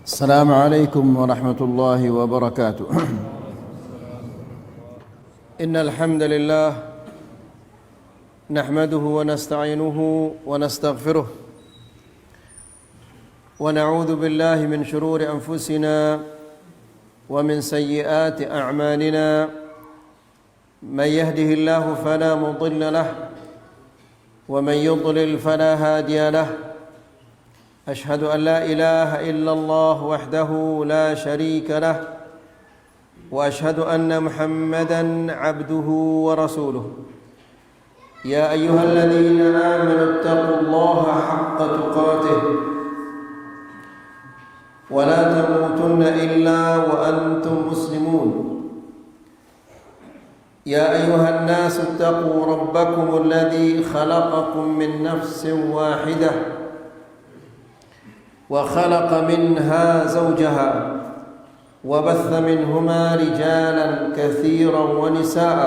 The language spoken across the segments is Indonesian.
السلام عليكم ورحمة الله وبركاته. إن الحمد لله نحمده ونستعينه ونستغفره ونعوذ بالله من شرور أنفسنا ومن سيئات أعمالنا. من يهده الله فلا مضل له ومن يضلل فلا هادي له. أشهد أن لا إله إلا الله وحده لا شريك له وأشهد أن محمدًا عبده ورسوله. يا أيها الذين آمنوا اتقوا الله حق تقاته ولا تموتن إلا وأنتم مسلمون. يا أيها الناس اتقوا ربكم الذي خلقكم من نفس واحدة وخلق منها زوجها وبث منهما رجالا كثيرا ونساء.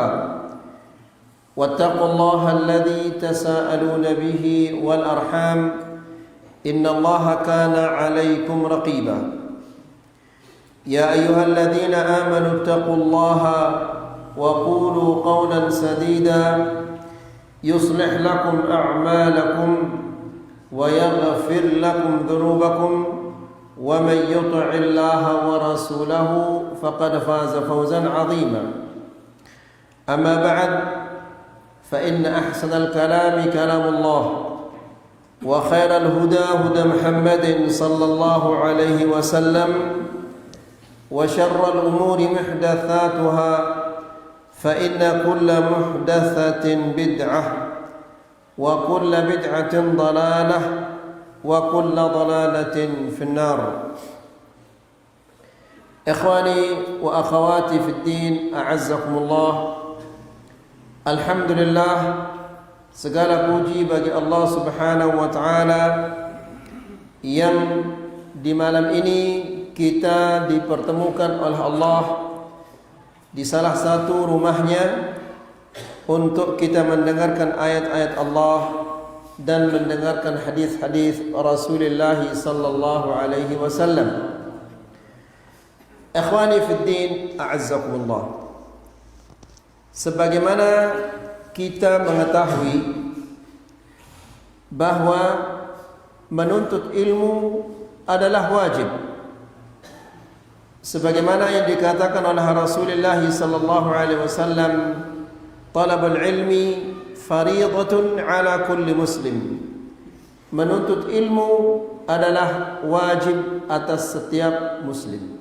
واتقوا الله الذي تساءلون به والأرحام إن الله كان عليكم رقيبا. يا أيها الذين آمنوا اتقوا الله وقولوا قولا سديدا يصلح لكم أعمالكم ويغفر لكم ذنوبكم ومن يطع الله ورسوله فقد فاز فوزا عظيما. أما بعد فإن أحسن الكلام كلام الله وخير الهدى هدى محمد صلى الله عليه وسلم وشر الأمور محدثاتها فإن كل محدثة بدعة وكل بدعة ضلالة وكل ضلالة في النار. إخواني وأخواتي في الدين أعزكم الله. Alhamdulillah, segala puji bagi Allah Subhanahu wa taala yang di malam ini kita dipertemukan oleh Allah di salah satu rumahnya untuk kita mendengarkan ayat-ayat Allah dan mendengarkan hadis-hadis Rasulullah sallallahu alaihi wasallam. Ikhwani fi din, a'azzakumullah. Sebagaimana kita mengetahui bahwa menuntut ilmu adalah wajib, sebagaimana yang dikatakan oleh Rasulullah sallallahu alaihi wasallam, talabul ilmi fariidatun ala kulli muslim. Menuntut ilmu adalah wajib atas setiap muslim.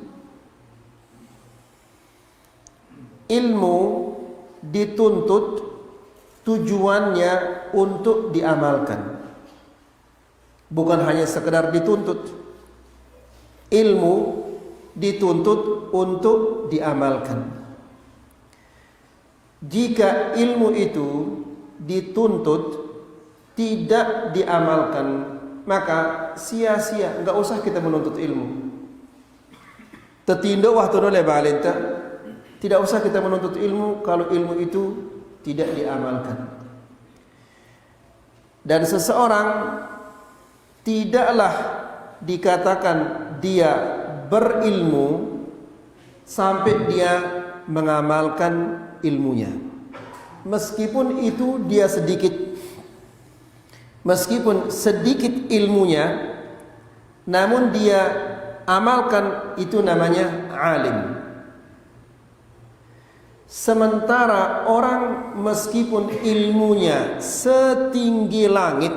Ilmu dituntut tujuannya untuk diamalkan, bukan hanya sekedar dituntut. Ilmu dituntut untuk diamalkan. Jika ilmu itu dituntut tidak diamalkan, maka sia-sia, enggak usah kita menuntut ilmu. Tetindo waktu oleh balenta, tidak usah kita menuntut ilmu kalau ilmu itu tidak diamalkan. Dan seseorang tidaklah dikatakan dia berilmu sampai dia mengamalkan ilmunya. Meskipun itu dia sedikit, meskipun sedikit ilmunya, namun dia amalkan, itu namanya alim. Sementara orang meskipun ilmunya setinggi langit,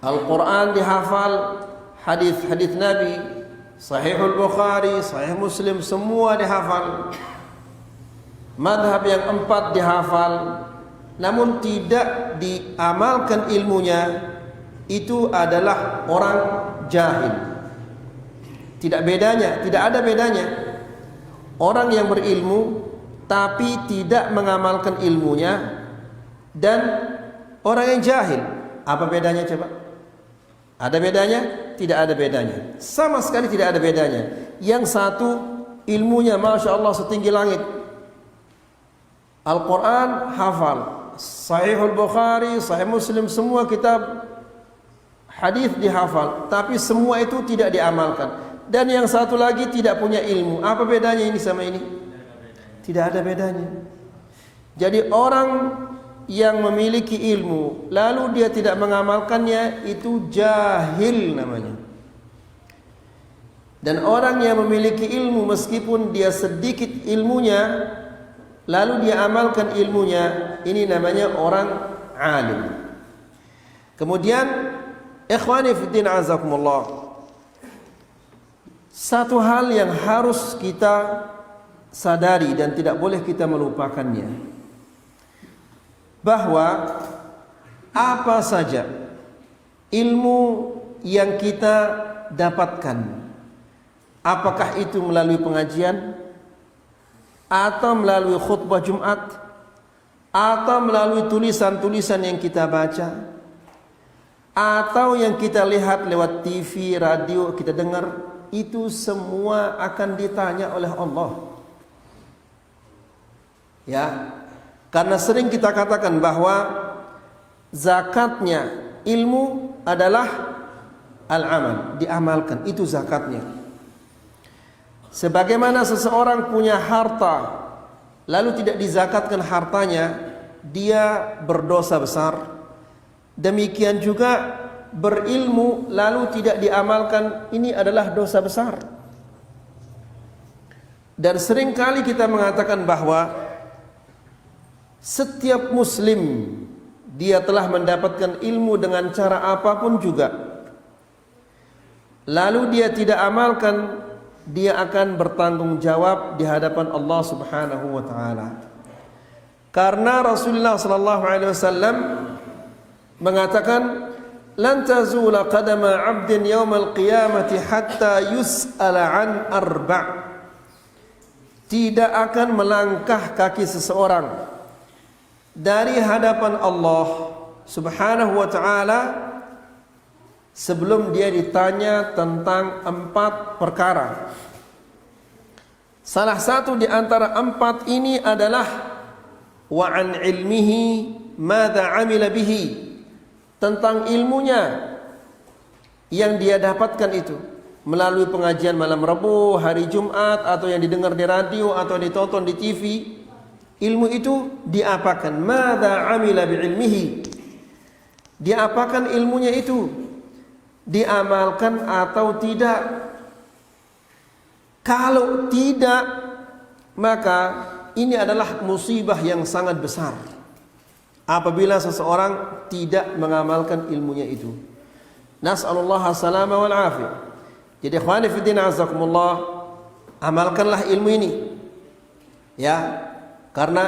Al-Quran dihafal, hadis-hadis Nabi, Sahihul Bukhari, Sahih Muslim, semua dihafal, madhab yang 4 dihafal, namun tidak diamalkan ilmunya, itu adalah orang jahil. Tidak bedanya, tidak ada bedanya. Orang yang berilmu tapi tidak mengamalkan ilmunya dan orang yang jahil, apa bedanya coba? Ada bedanya? Tidak ada bedanya. Sama sekali tidak ada bedanya. Yang satu ilmunya Masya Allah setinggi langit, Al-Quran hafal, Sahihul Bukhari, Sahih Muslim, semua kitab hadis dihafal, tapi semua itu tidak diamalkan. Dan yang satu lagi tidak punya ilmu. Apa bedanya ini sama ini? Tidak ada bedanya. Jadi orang yang memiliki ilmu lalu dia tidak mengamalkannya, itu jahil namanya. Dan orang yang memiliki ilmu meskipun dia sedikit ilmunya lalu dia amalkan ilmunya, ini namanya orang alim. Kemudian ikhwani fiddin azakumullah, satu hal yang harus kita sadari dan tidak boleh kita melupakannya, bahwa apa saja ilmu yang kita dapatkan, apakah itu melalui pengajian, atau melalui khutbah Jumat, atau melalui tulisan-tulisan yang kita baca, atau yang kita lihat lewat TV, radio, kita dengar, itu semua akan ditanya oleh Allah. Ya, karena sering kita katakan bahwa zakatnya ilmu adalah al-amal, diamalkan, itu zakatnya. Sebagaimana seseorang punya harta lalu tidak dizakatkan hartanya, dia berdosa besar. Demikian juga berilmu lalu tidak diamalkan, ini adalah dosa besar. Dan seringkali kita mengatakan bahwa setiap muslim dia telah mendapatkan ilmu dengan cara apapun juga, lalu dia tidak amalkan, dia akan bertanggung jawab di hadapan Allah Subhanahu wa taala. Karena Rasulullah sallallahu alaihi wasallam mengatakan, lan tazula qadama 'abdin yaumal qiyamati hatta yus'ala an arba'. Tidak akan melangkah kaki seseorang dari hadapan Allah Subhanahu wa taala sebelum dia ditanya tentang 4 perkara. Salah satu di antara 4 ini adalah wa an ilmihi madza amila bihi, tentang ilmunya yang dia dapatkan itu melalui pengajian malam Rabu, hari Jumat, atau yang didengar di radio atau ditonton di TV. Ilmu itu diapakan? Madza amila bi ilmihi, diapakan ilmunya itu? Diamalkan atau tidak? Kalau tidak, maka ini adalah musibah yang sangat besar apabila seseorang tidak mengamalkan ilmunya itu. Nas'alullah as-salama wal afiyah. Jadi ikhwani fiddin azakumullah, amalkanlah ilmu ini, ya, karena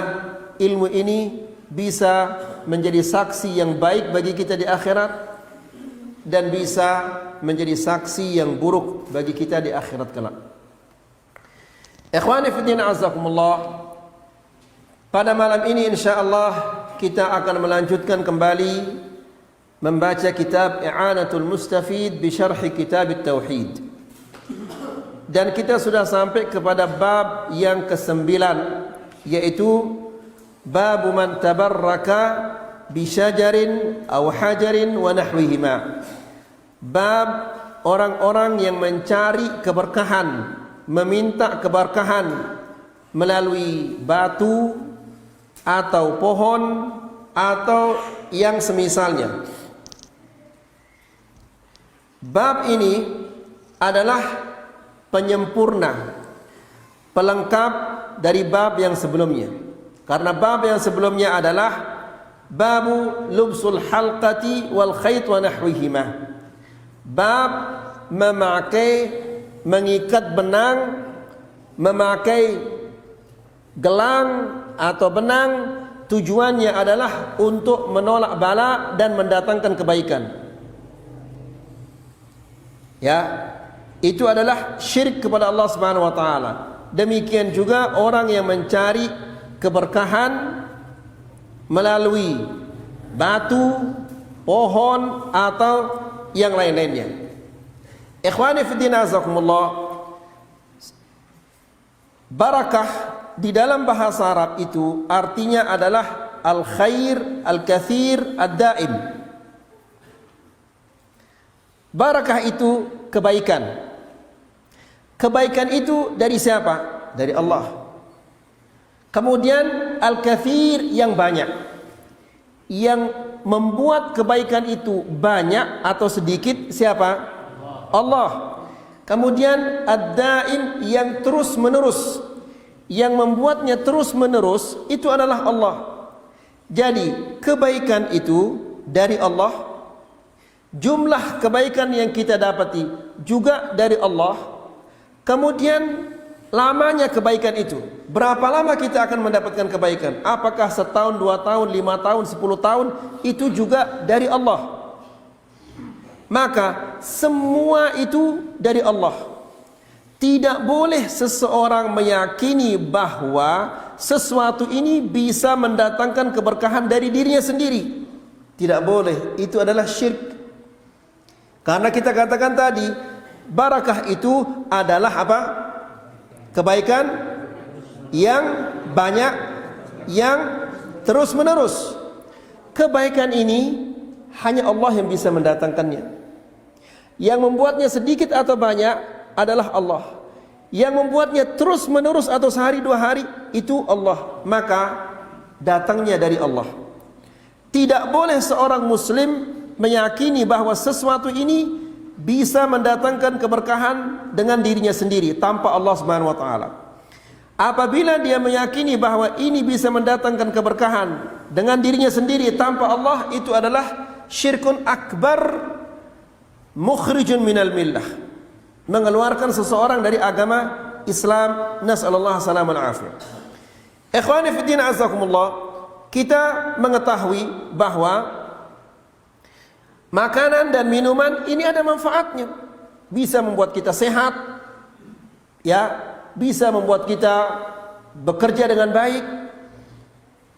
ilmu ini bisa menjadi saksi yang baik bagi kita di akhirat dan bisa menjadi saksi yang buruk bagi kita di akhirat kelak. Ikhwani fiddin azakumullah, pada malam ini insyaallah kita akan melanjutkan kembali membaca kitab I'anatul Mustafid bi Syarh Kitab At-Tauhid. Dan kita sudah sampai kepada bab yang ke-9, yaitu bab man tabarraka bi syajarin aw hajarin wa nahwihima. Bab orang-orang yang mencari keberkahan, meminta keberkahan melalui batu atau pohon atau yang semisalnya. Bab ini adalah penyempurna, pelengkap dari bab yang sebelumnya. Karena bab yang sebelumnya adalah babu lubsul halqati wal khayt wa nahwihima. Bab memakai, mengikat benang, memakai gelang atau benang, tujuannya adalah untuk menolak bala dan mendatangkan kebaikan. Ya, itu adalah syirik kepada Allah Subhanahu wa taala. Demikian juga orang yang mencari keberkahan melalui batu, pohon atau yang lain-lainnya. Ikhwani fiddin azakumullah, barakah di dalam bahasa Arab itu artinya adalah al-khair, al-kathir, ad-daim. Barakah itu kebaikan. Kebaikan itu dari siapa? Dari Allah. Kemudian al-kathir yang banyak. Yang membuat kebaikan itu banyak atau sedikit siapa? Allah. Kemudian ad-daim yang terus menerus. Yang membuatnya terus menerus itu adalah Allah. Jadi kebaikan itu dari Allah. Jumlah kebaikan yang kita dapati juga dari Allah. Kemudian lamanya kebaikan itu. Berapa lama kita akan mendapatkan kebaikan? Apakah setahun, 2 tahun, 5 tahun, 10 tahun? Itu juga dari Allah. Maka semua itu dari Allah. Tidak boleh seseorang meyakini bahwa sesuatu ini bisa mendatangkan keberkahan dari dirinya sendiri. Tidak boleh. Itu adalah syirik. Karena kita katakan tadi, barakah itu adalah apa? Kebaikan yang banyak, yang terus menerus. Kebaikan ini hanya Allah yang bisa mendatangkannya. Yang membuatnya sedikit atau banyak adalah Allah. Yang membuatnya terus menerus atau sehari 2 hari itu Allah. Maka datangnya dari Allah. Tidak boleh seorang muslim meyakini bahwa sesuatu ini bisa mendatangkan keberkahan dengan dirinya sendiri tanpa Allah Subhanahu wa taala. Apabila dia meyakini bahwa ini bisa mendatangkan keberkahan dengan dirinya sendiri tanpa Allah, itu adalah syirkun akbar mukhrijun minal millah. Mengeluarkan seseorang dari agama Islam. Nas'alullah salamul afiyah. Ikhwani fi din azakumullah, kita mengetahui bahwa makanan dan minuman ini ada manfaatnya. Bisa membuat kita sehat, ya, bisa membuat kita bekerja dengan baik.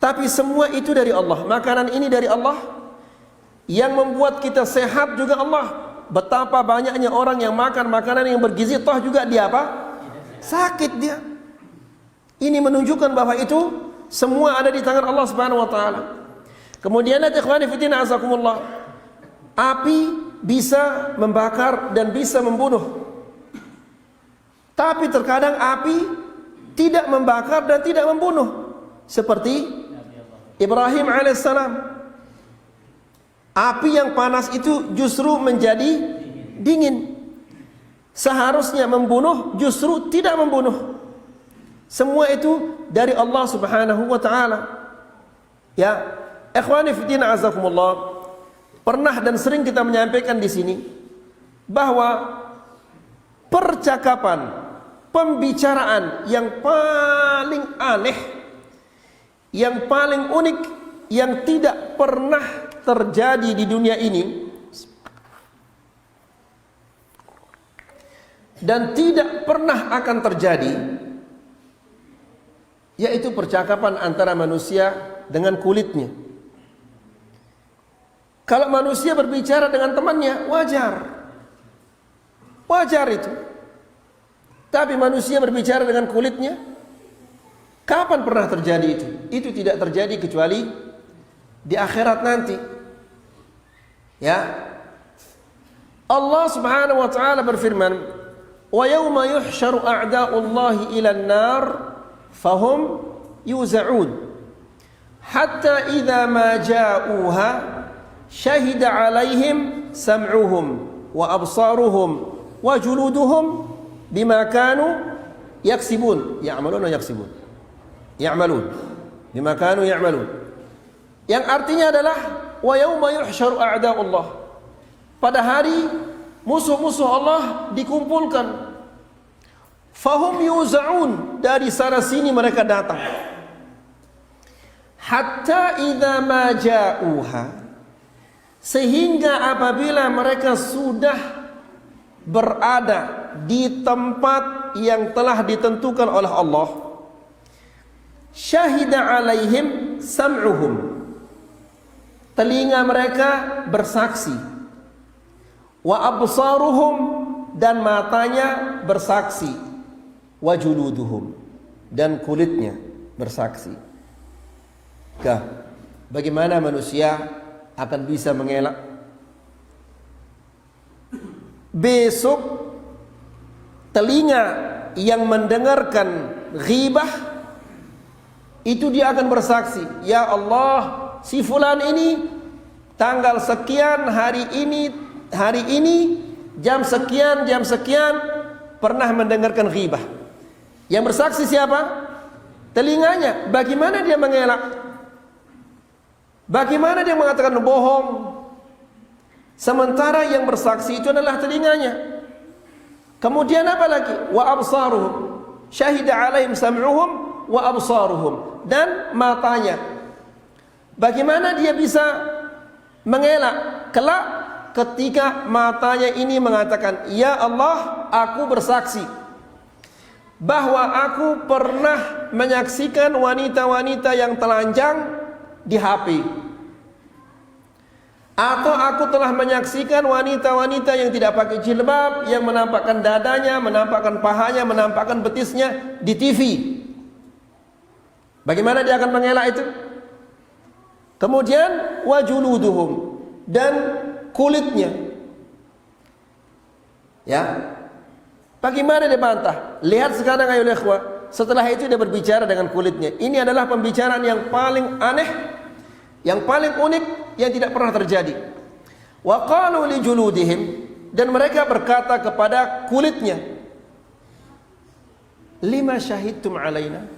Tapi semua itu dari Allah. Makanan ini dari Allah. Yang membuat kita sehat juga Allah. Betapa banyaknya orang yang makan makanan yang bergizi, toh juga dia apa? Sakit dia. Ini menunjukkan bahwa itu semua ada di tangan Allah Subhanahu wa taala. Kemudian ikhwani fi din azakumullah, api bisa membakar dan bisa membunuh. Tapi terkadang api tidak membakar dan tidak membunuh. Seperti Ibrahim alaihissalam. Api yang panas itu justru menjadi dingin. Seharusnya membunuh, justru tidak membunuh. Semua itu dari Allah Subhanahu wa taala. Ya, ikhwani fi din azakumullah. Pernah dan sering kita menyampaikan di sini bahwa percakapan, pembicaraan yang paling aneh, yang paling unik, yang tidak pernah terjadi di dunia ini dan tidak pernah akan terjadi, yaitu percakapan antara manusia dengan kulitnya. Kalau manusia berbicara dengan temannya, wajar. Wajar itu. Tapi manusia berbicara dengan kulitnya, kapan pernah terjadi itu? Itu tidak terjadi kecuali di akhirat nanti. Ya. Allah Subhanahu wa taala berfirman, "Wa yauma yuhsyaru a'da'ullahi ilan nar fahum yuza'un. Hatta idza ma ja'uha syahida 'alaihim sam'uhum wa absaruhum wa juluduhum bima kanu yaksibun." Ya'malun wa yaksibun. Ya'malun bima kanu ya'malun. Yang artinya adalah wa yauma yuhsyaru a'da'ullah. Pada hari musuh-musuh Allah dikumpulkan. Fahum yuza'un, dari sana sini mereka datang. Hatta idza ma ja'uha, sehingga apabila mereka sudah berada di tempat yang telah ditentukan oleh Allah, syahida alaihim sam'uhum, telinga mereka bersaksi, wa absaruhum, dan matanya bersaksi, wa juluduhum, dan kulitnya bersaksi. Bagaimana manusia akan bisa mengelak besok telinga yang mendengarkan ghibah itu dia akan bersaksi, ya Allah, si fulan ini tanggal sekian hari ini jam sekian pernah mendengarkan ghibah. Yang bersaksi siapa? Telinganya. Bagaimana dia mengelak? Bagaimana dia mengatakan bohong? Sementara yang bersaksi itu adalah telinganya. Kemudian apa lagi? Wa absaruhum syahida alaihim sam'uhum wa absaruhum, dan matanya. Bagaimana dia bisa mengelak kelak ketika matanya ini mengatakan, ya Allah, aku bersaksi bahwa aku pernah menyaksikan wanita-wanita yang telanjang di HP, atau aku telah menyaksikan wanita-wanita yang tidak pakai jilbab, yang menampakkan dadanya, menampakkan pahanya, menampakkan betisnya di TV. Bagaimana dia akan mengelak itu? Kemudian wajuluduhum, dan kulitnya. Ya. Bagaimana dia bantah? Lihat sekarang ayo ikhwah. Setelah itu dia berbicara dengan kulitnya. Ini adalah pembicaraan yang paling aneh, yang paling unik, yang tidak pernah terjadi. Wa qalu li juludihim, dan mereka berkata kepada kulitnya, lima syahidtum alaina?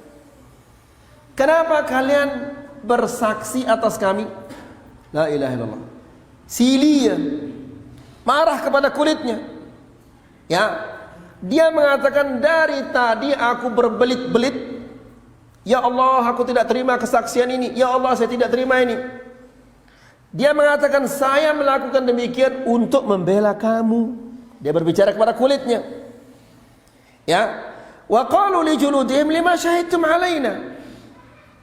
Kenapa kalian bersaksi atas kami? La ilaha illallah. Silia marah kepada kulitnya. Ya, dia mengatakan, dari tadi aku berbelit-belit, ya Allah, aku tidak terima kesaksian ini, ya Allah, saya tidak terima ini. Dia mengatakan, saya melakukan demikian untuk membela kamu. Dia berbicara kepada kulitnya. Ya, wa qalu li juludihim lima syahidtum alaina?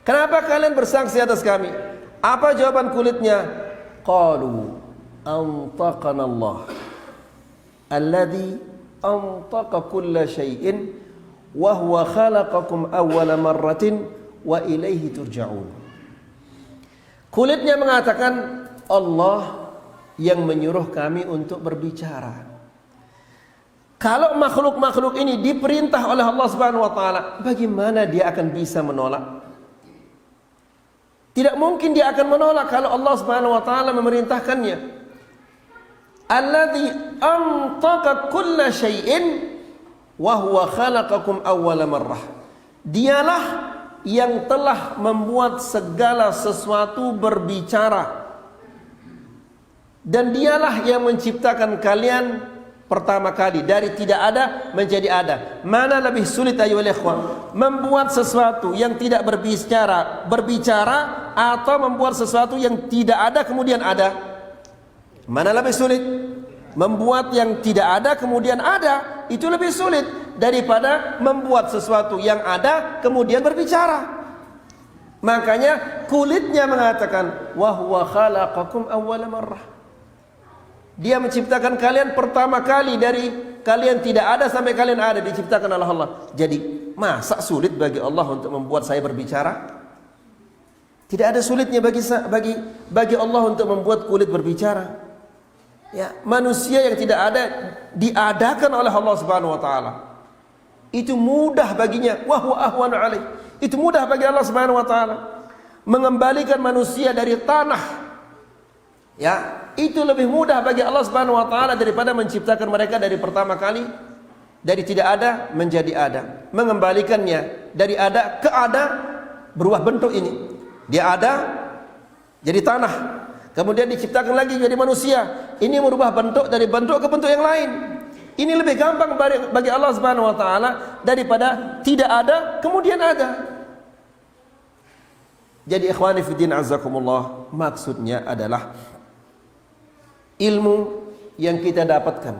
Kenapa kalian bersaksi atas kami? Apa jawaban kulitnya? Qalu antaqana Allah alladhi antaqa kulla syai'in wa huwa khalaqakum awwala marratin wa ilaihi turja'un. Kulitnya mengatakan, Allah yang menyuruh kami untuk berbicara. Kalau makhluk-makhluk ini diperintah oleh Allah Subhanahu wa taala, bagaimana dia akan bisa menolak? Tidak mungkin dia akan menolak kalau Allah Subhanahu wa taala memerintahkannya. Alladzi antaqa kulla syai'in wa huwa khalaqakum awwala marrah. Dialah yang telah membuat segala sesuatu berbicara, dan dialah yang menciptakan kalian pertama kali dari tidak ada menjadi ada. Mana lebih sulit ayyuhal ikhwan? Membuat sesuatu yang tidak berbicara atau membuat sesuatu yang tidak ada kemudian ada? Mana lebih sulit? Membuat yang tidak ada kemudian ada, itu lebih sulit daripada membuat sesuatu yang ada kemudian berbicara. Makanya kulitnya mengatakan, wa huwa khalaqakum awwala marrah. Dia menciptakan kalian pertama kali, dari kalian tidak ada sampai kalian ada, diciptakan oleh Allah. Jadi masa sulit bagi Allah untuk membuat saya berbicara? Tidak ada sulitnya bagi Allah untuk membuat kulit berbicara. Ya, manusia yang tidak ada diadakan oleh Allah Subhanahu wa taala. Itu mudah baginya, wa huwa ahwanu alaih. Itu mudah bagi Allah Subhanahu wa taala mengembalikan manusia dari tanah. Ya, itu lebih mudah bagi Allah Subhanahu wa taala daripada menciptakan mereka dari pertama kali, dari tidak ada menjadi ada. Mengembalikannya dari ada ke ada, berubah bentuk ini. Dia ada jadi tanah, kemudian diciptakan lagi jadi manusia. Ini merubah bentuk dari bentuk ke bentuk yang lain. Ini lebih gampang bagi Allah Subhanahu wa taala daripada tidak ada kemudian ada. Jadi ikhwani fiddin azakumullah, maksudnya adalah ilmu yang kita dapatkan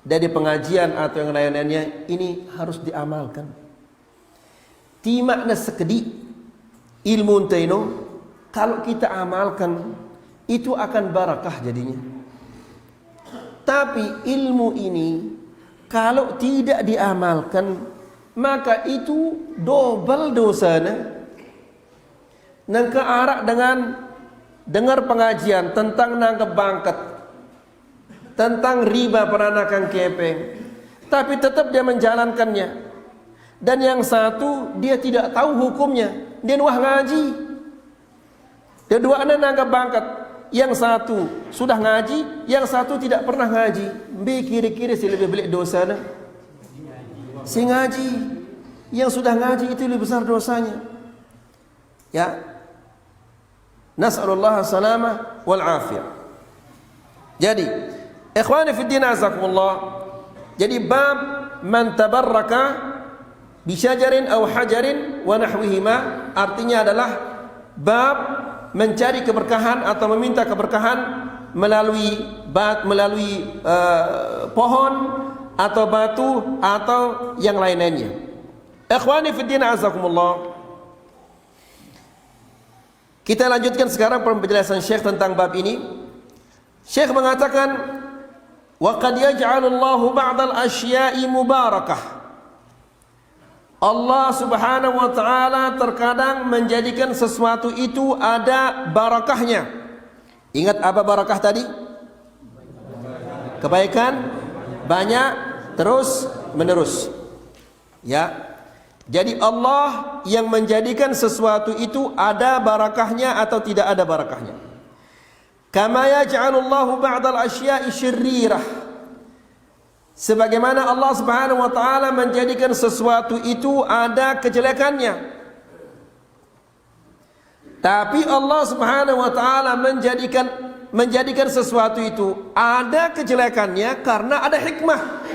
dari pengajian atau yang lain-lainnya ini harus diamalkan. Ti makna sekedi ilmu entaino, kalau kita amalkan itu akan barakah jadinya. Tapi ilmu ini kalau tidak diamalkan, maka itu double dosanya. Nang kearak dengan dengar pengajian tentang nangkep bangket, tentang riba peranakan kepeng, tapi tetap dia menjalankannya. Dan yang satu dia tidak tahu hukumnya, dia nuah ngaji. Kedua-duanya nanggap bangkat. Yang satu sudah ngaji, yang satu tidak pernah ngaji. Kira-kira si lebih belik dosa nah? Si ngaji. Yang sudah ngaji itu lebih besar dosanya. Ya. Nas'alullah salamah wal afiyah. Jadi, ikhwani fi din azakumullah. Jadi bab man tabarraka bi syajarin aw hajarin wa nahwihima, artinya adalah bab mencari keberkahan atau meminta keberkahan melalui pohon atau batu atau yang lain-lainnya. Ikhwani fi din azakumullah. Kita lanjutkan sekarang penjelasan Syekh tentang bab ini. Syekh mengatakan, wa qad yaj'alu Allahu ba'dal asya'i mubarakah. Allah Subhanahu wa taala terkadang menjadikan sesuatu itu ada barakahnya. Ingat apa barakah tadi? Kebaikan banyak terus menerus. Ya. Jadi Allah yang menjadikan sesuatu itu ada barakahnya atau tidak ada barakahnya. Kama yaj'alullahu ba'dal asya'i syirrirah. Sebagaimana Allah Subhanahu wa taala menjadikan sesuatu itu ada kejelekannya. Tapi Allah Subhanahu wa taala menjadikan sesuatu itu ada kejelekannya karena ada hikmah.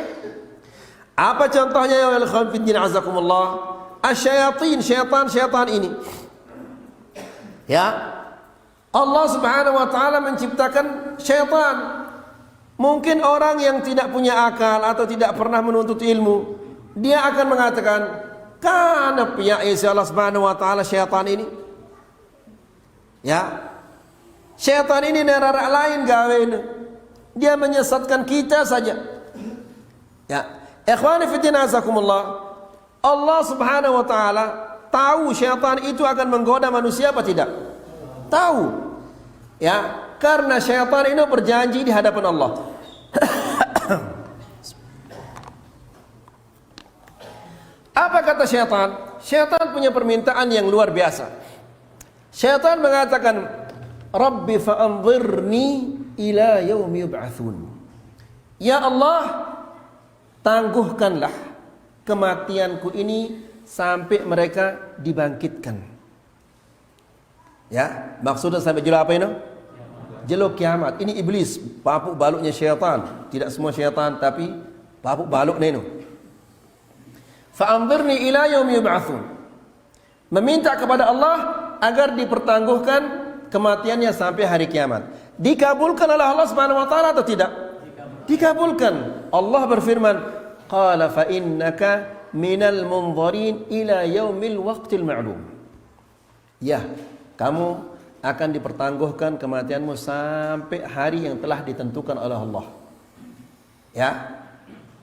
Apa contohnya ya ikhwan fillah azakumullah? Asyayatin, syaitan ini. Ya. Allah Subhanahu wa taala menciptakan syaitan. Mungkin orang yang tidak punya akal atau tidak pernah menuntut ilmu, dia akan mengatakan, "Kana ya Allah Subhanahu wa taala syaitan ini." Ya. Syaitan ini nerara lain gawe. Dia menyesatkan kita saja. Ya. Ikhwani fi din azakumullah. Allah Subhanahu wa taala tahu syaitan itu akan menggoda manusia apa tidak? Tahu. Ya, karena syaitan ini berjanji di hadapan Allah. Apa kata syaitan? Syaitan punya permintaan yang luar biasa. Syaitan mengatakan, "Rabbi fa'anzirni ila yaumi yub'atsun." Ya Allah, tangguhkanlah kematianku ini sampai mereka dibangkitkan. Ya, maksudnya sampai jelo apa ini? Jelo kiamat. Ini iblis, papuk baluknya syaitan. Tidak semua syaitan, tapi papuk baluk ini. Fa'anzirni ila yaumi yub'atsun. Meminta kepada Allah agar dipertangguhkan kematiannya sampai hari kiamat. Dikabulkan oleh Allah Subhanahu wa taala atau tidak? Dikabulkan. Allah berfirman, qala fa innaka minal munzirin ila yaumil waqtil ma'lum. Ya, kamu akan dipertangguhkan kematianmu sampai hari yang telah ditentukan oleh Allah. Ya.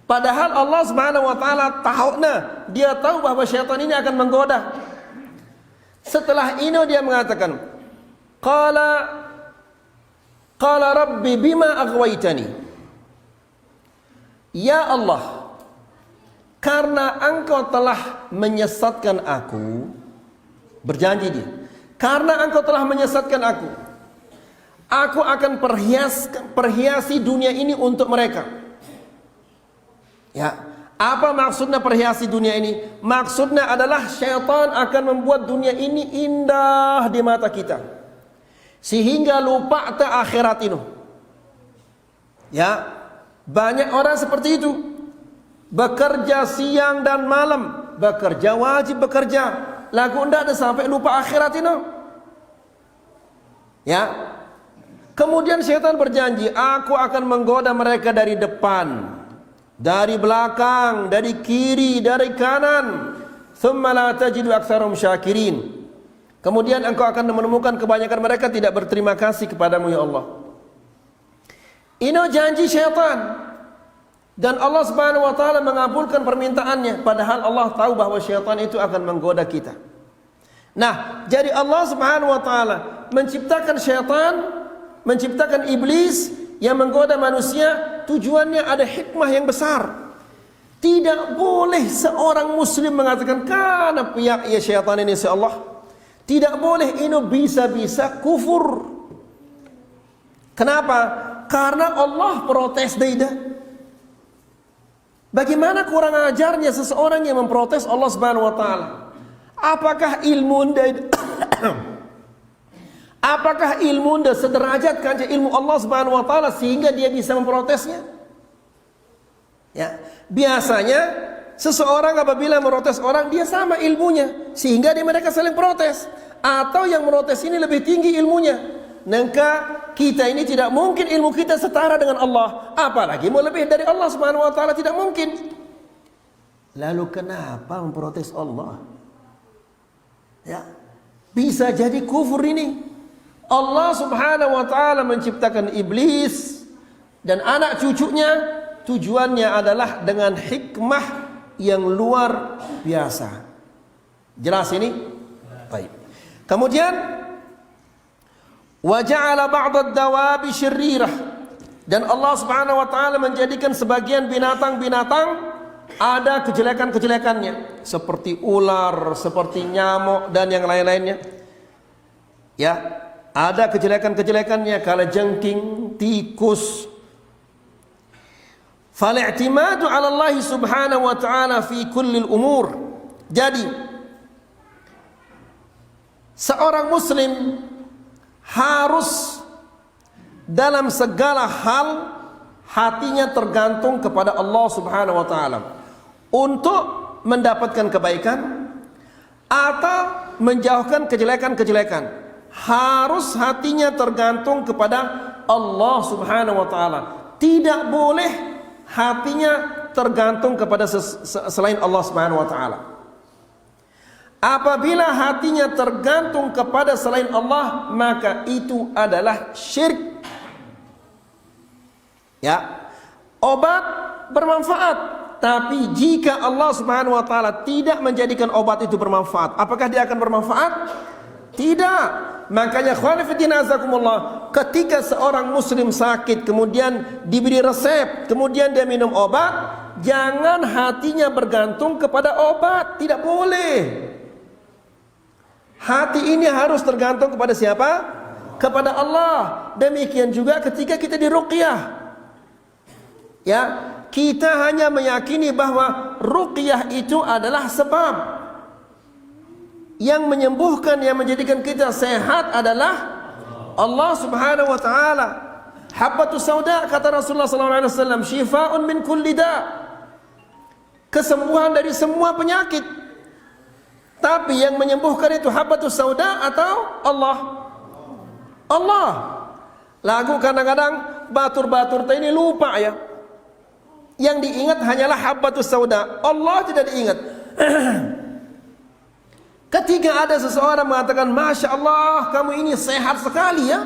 Padahal Allah Subhanahu wa taala tahunya, dia tahu bahwa syaitan ini akan menggoda. Setelah ini dia mengatakan, qala rabbi bima aghwaytani. Ya Allah, karena engkau telah menyesatkan aku, berjanji dia, karena engkau telah menyesatkan aku akan perhiasi dunia ini untuk mereka. Ya, apa maksudnya perhiasi dunia ini? Maksudnya adalah syaitan akan membuat dunia ini indah di mata kita, sehingga lupa ta akhirat ini. Ya, banyak orang seperti itu, bekerja siang dan malam, bekerja wajib bekerja, lagu ndak ada sampai lupa akhirat ini. Ya. Kemudian syaitan berjanji, aku akan menggoda mereka dari depan, dari belakang, dari kiri, dari kanan. Thumma la tajidu aktsarum syakirin. Kemudian engkau akan menemukan kebanyakan mereka tidak berterima kasih kepadamu ya Allah. Ini janji syaitan. Dan Allah Subhanahu wa taala mengabulkan permintaannya, padahal Allah tahu bahwa syaitan itu akan menggoda kita. Nah, jadi Allah Subhanahu wa taala menciptakan syaitan, menciptakan iblis yang menggoda manusia, tujuannya ada hikmah yang besar. Tidak boleh seorang muslim mengatakan karena pihak ya syaitan ini si Allah. Tidak boleh ini bisa-bisa kufur. Kenapa? Karena Allah protes dia. Bagaimana kurang ajarnya seseorang yang memprotes Allah Subhanahu wa taala? Apakah ilmu apakah ilmu anda sederajat dengan ilmu Allah Subhanahu wa taala sehingga dia bisa memprotesnya? Ya, biasanya seseorang apabila memprotes orang dia sama ilmunya sehingga mereka saling protes, atau yang memprotes ini lebih tinggi ilmunya. Maka kita ini tidak mungkin ilmu kita setara dengan Allah, apalagi mau lebih dari Allah Subhanahu wa taala, tidak mungkin. Lalu kenapa memprotes Allah? Ya, bisa jadi kufur ini. Allah Subhanahu wa taala menciptakan iblis dan anak cucunya, tujuannya adalah dengan hikmah yang luar biasa. Jelas ini? Baik. Kemudian wa ja'ala ba'd ad-dawabi syirrirah, dan Allah Subhanahu wa taala menjadikan sebagian binatang-binatang ada kejelekan-kejelekannya, seperti ular, seperti nyamuk dan yang lain-lainnya. Ya, ada kejelekan-kejelekannya, kalajengking, tikus. Fal-i'timadu 'ala Allah Subhanahu wa ta'ala fi kulli al-umur. Jadi seorang muslim harus dalam segala hal hatinya tergantung kepada Allah Subhanahu wa taala untuk mendapatkan kebaikan atau menjauhkan kejelekan-kejelekan. Harus hatinya tergantung kepada Allah Subhanahu wa taala. Tidak boleh hatinya tergantung kepada selain Allah Subhanahu wa taala. Apabila hatinya tergantung kepada selain Allah, maka itu adalah syirik. Ya, obat bermanfaat, tapi jika Allah Subhanahu wa taala tidak menjadikan obat itu bermanfaat, apakah dia akan bermanfaat? Tidak. Makanya khawanifiddin azakumullah, ketika seorang muslim sakit kemudian diberi resep, kemudian dia minum obat, jangan hatinya bergantung kepada obat, tidak boleh. Hati ini harus tergantung kepada siapa? Kepada Allah. Demikian juga ketika kita diruqyah. Ya, kita hanya meyakini bahwa ruqyah itu adalah sebab. Yang menyembuhkan, yang menjadikan kita sehat adalah Allah Subhanahu wa taala. Habbatus sauda, kata Rasulullah sallallahu alaihi wasallam, syifaa'un min kulli da'. Kesembuhan dari semua penyakit. Tapi yang menyembuhkan itu habbatus sauda atau Allah? Allah. Lagu kadang-kadang batur-batur ini lupa ya. Yang diingat hanyalah habbatus sauda. Allah tidak diingat. Ketika ada seseorang mengatakan, Masya Allah, kamu ini sehat sekali ya.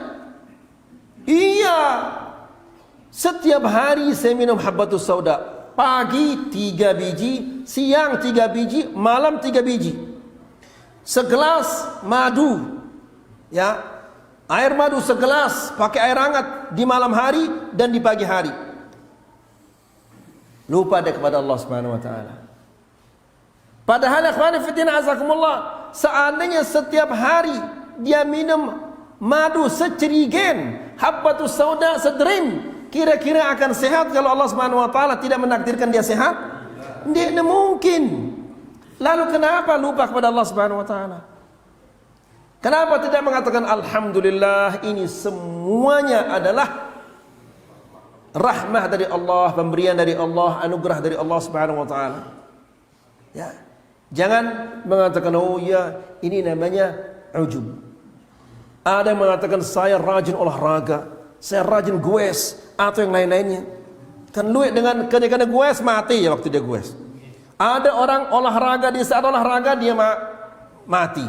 Iya, setiap hari saya minum habbatus sauda. Pagi 3 biji, siang 3 biji, malam 3 biji. Segelas madu, ya, air madu segelas, pakai air hangat di malam hari dan di pagi hari. Lupa dia kepada Allah Subhanahu wa taala. Padahal ikhwan fillah azakumullah, seandainya setiap hari dia minum madu secerigen, habbatus sauda sedrim, kira-kira akan sehat kalau Allah Subhanahu wa taala tidak menakdirkan dia sehat? Tidak mungkin. Lalu kenapa lupa kepada Allah Subhanahu wa taala? Kenapa tidak mengatakan alhamdulillah, ini semuanya adalah rahmah dari Allah, pemberian dari Allah, anugerah dari Allah Subhanahu wa taala. Ya. Jangan mengatakan oh ya, ini namanya ujub. Ada yang mengatakan saya rajin olahraga, saya rajin goes atau yang lain-lainnya. Kan lu dengan kadang-kadang goes mati ya waktu dia goes. Ada orang olahraga, di saat olahraga dia mati.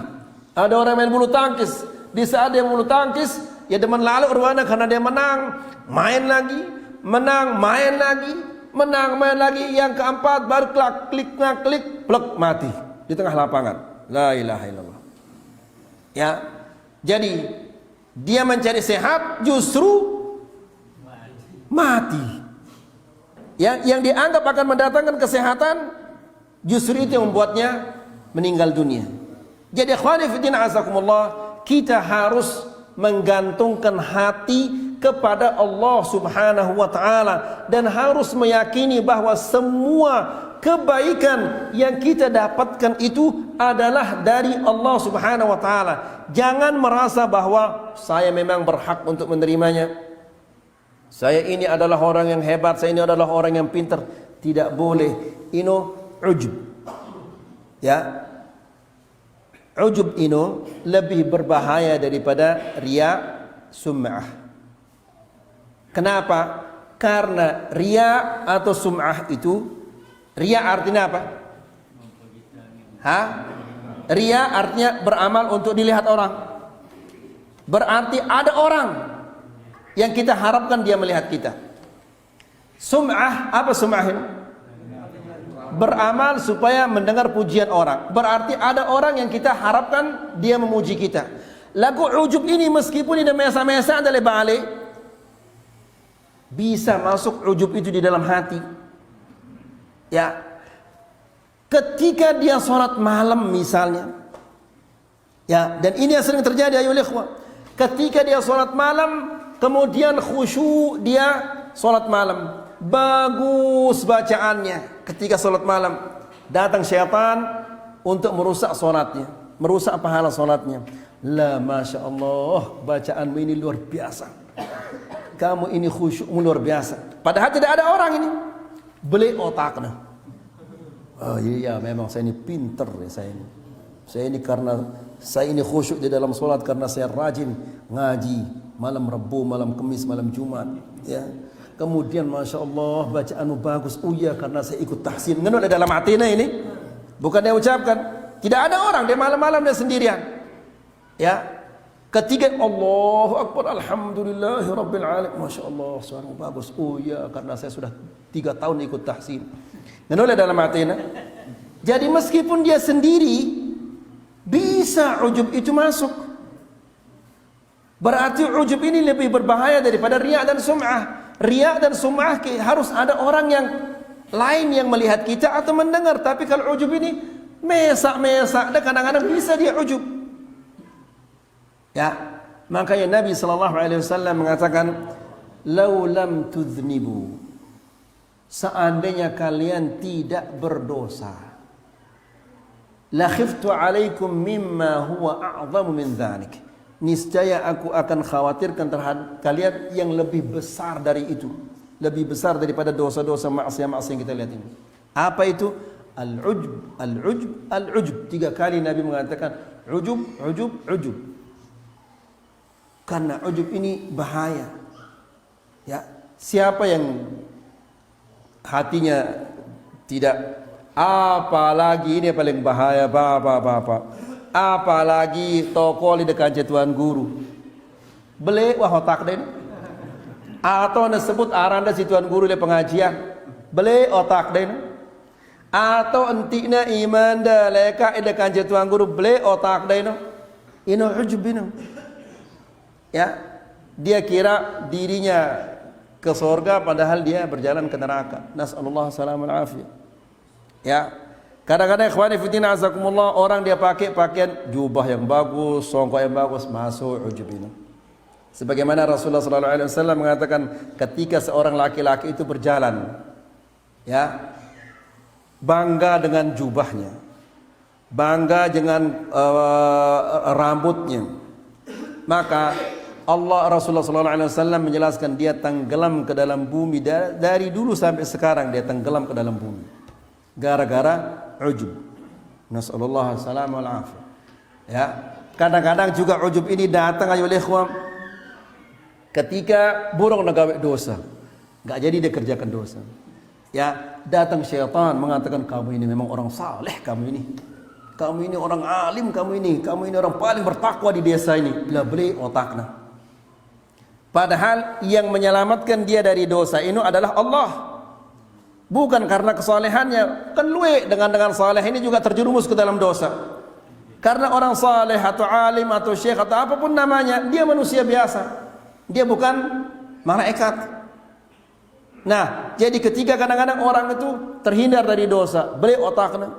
Ada orang main bulu tangkis, di saat dia bulu tangkis ya demen lalu ruana karena dia menang, main lagi, menang, main lagi, menang, main lagi. Yang keempat baru klik, plek, mati di tengah lapangan. La ilaha illallah. Ya, jadi dia mencari sehat justru mati. Yang dianggap akan mendatangkan kesehatan, justru itu yang membuatnya meninggal dunia. Jadi ikhwani fillah azakumullah, kita harus menggantungkan hati kepada Allah Subhanahu wa taala dan harus meyakini bahwa semua kebaikan yang kita dapatkan itu adalah dari Allah Subhanahu wa taala. Jangan merasa bahwa saya memang berhak untuk menerimanya. Saya ini adalah orang yang hebat, saya ini adalah orang yang pintar. Tidak boleh. Ino ujub. Ya. Ujub ino lebih berbahaya daripada riya sum'ah. Kenapa? Karena riya atau sum'ah itu, riya artinya apa? Riya artinya beramal untuk dilihat orang. Berarti ada orang yang kita harapkan dia melihat kita. Sum'ah, apa sum'ah ini? Beramal supaya mendengar pujian orang. Berarti ada orang yang kita harapkan dia memuji kita. Lagu ujub ini meskipun ini mesa-mesa adalah balik, bisa masuk ujub itu di dalam hati. Ya, ketika dia sholat malam misalnya, ya, dan ini yang sering terjadi ayo ikhwah. Ketika dia sholat malam, kemudian khusyuk dia sholat malam, bagus bacaannya. Ketika sholat malam, datang syaitan untuk merusak sholatnya, merusak pahala sholatnya. La, masya Allah, bacaanmu ini luar biasa. Kamu ini khusyukmu luar biasa. Padahal tidak ada orang ini. Beli otaknya. Oh iya, memang saya ini pinter ya saya ini. Saya ini karena saya ini khusyuk di dalam sholat karena saya rajin ngaji malam Rabu, malam Kamis, malam Jumat. Ya. Kemudian masya Allah bacaanmu bagus. Oh iya, karena saya ikut tahsin. Ngenut dalam hatinya ini. Bukan dia ucapkan. Tidak ada orang, dia malam-malam dia sendirian. Ya. Ketiga, Allahu Akbar, Alhamdulillahi Rabbil Alamin. Masya Allah, suaramu bagus. Oh iya, karena saya sudah 3 tahun ikut tahsin. Ngenut dalam hatinya. Jadi meskipun dia sendiri, bisa ujub itu masuk. Berarti ujub ini lebih berbahaya daripada riya dan sum'ah. Riya dan sum'ah harus ada orang yang lain yang melihat kita atau mendengar. Tapi kalau ujub ini mesak-mesak, dan kadang-kadang bisa dia ujub. Ya, makanya Nabi SAW mengatakan, "Lau lam tudhnibu," seandainya kalian tidak berdosa, "la khiftu alaikum mimma huwa a'zamu min dzalik." Niscaya aku akan khawatirkan terhadap kalian yang lebih besar dari itu, lebih besar daripada dosa-dosa maksiat-maksiat yang kita lihat ini. Apa itu? Al-ujub, al-ujub, al-ujub. 3 kali Nabi mengatakan ujub, ujub, ujub. Karena ujub ini bahaya. Ya, siapa yang hatinya tidak, apalagi ini paling bahaya, bapak-bapak. Apalagi toko di dekat Tuan Guru. Beli wah otak den. Atau disebut aranda si Tuan Guru di pengajian. Beli otak den. Atau entikna iman dah leka di dekat Tuan Guru. Beli otak den. Ino ujub ino. Ya, dia kira dirinya ke surga padahal dia berjalan ke neraka. Nasallallahu salamul afiyah. Ya. Kadang-kadang ikhwani fillah azakumullah, orang dia pakai pakaian jubah yang bagus, songkok yang bagus, masuk ujub ini. Sebagaimana Rasulullah SAW mengatakan, ketika seorang laki-laki itu berjalan, ya, bangga dengan jubahnya, bangga dengan rambutnya, maka Rasulullah SAW menjelaskan dia tenggelam ke dalam bumi dari dulu sampai sekarang dia tenggelam ke dalam bumi, gara-gara ujub. Nasallallahu salam wal afiyah. Ya, kadang-kadang juga ujub ini datang ayo ikhwan ketika burung nagawe dosa, enggak jadi dia kerjakan dosa. Ya, datang syaitan mengatakan kamu ini memang orang saleh, kamu ini orang alim, kamu ini orang paling bertakwa di desa ini. Bila beli otaknya. Padahal yang menyelamatkan dia dari dosa ini adalah Allah. Bukan karena kesalehannya. Kan luwe dengan saleh ini juga terjerumus ke dalam dosa. Karena orang saleh atau alim atau syekh atau apapun namanya, dia manusia biasa. Dia bukan malaikat. Nah, jadi ketika kadang-kadang orang itu terhindar dari dosa, beli otaknya,